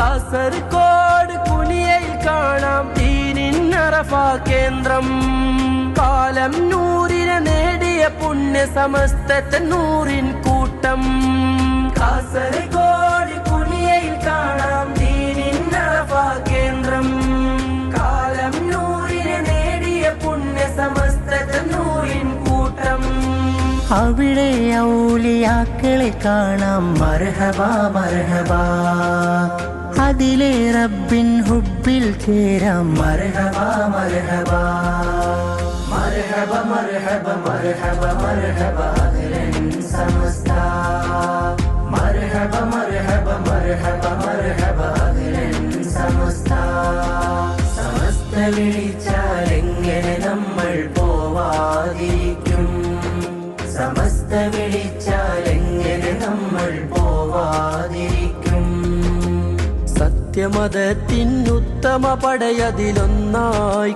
കാസർഗോഡ് കുനിയയിൽ കാണാം ദീനിൻ അറഫ കേന്ദ്രം. കാലം നൂറിനെ നേടിയ പുണ്യ സമസ്ത നൂറിൻ കൂട്ടം. കാസർഗോഡ് കുനിയയിൽ കാണാം ദീനിൻ അറഫ കേന്ദ്രം. കാലം നൂറിനെ നേടിയ പുണ്യ സമസ്ത നൂറിൻ കൂട്ടം. അവിടെ ഔലിയാക്കളെ കാണാം മർഹബാ മർഹബാ. അതിലെ റബ്ബിൻ ഹുബ്ബിൽ ചേരാം മർഹബാ മർഹബാ. മർഹബ മർഹബ മർഹബ മർഹബ അഹ്ലൻ സമസ്ത. മർഹബ മർഹബ മർഹബ മർഹബ അഹ്ലൻ സമസ്ത. സമസ്ത വിളിച്ചാലെങ്ങനെ നമ്മൾ പോവാതിരിക്കും? സമസ്ത വിളിച്ചാലെങ്ങനെ നമ്മൾ പോവാതിരിക്കും? സത്യമതത്തിനുത്തമ പടയതിലൊന്നായി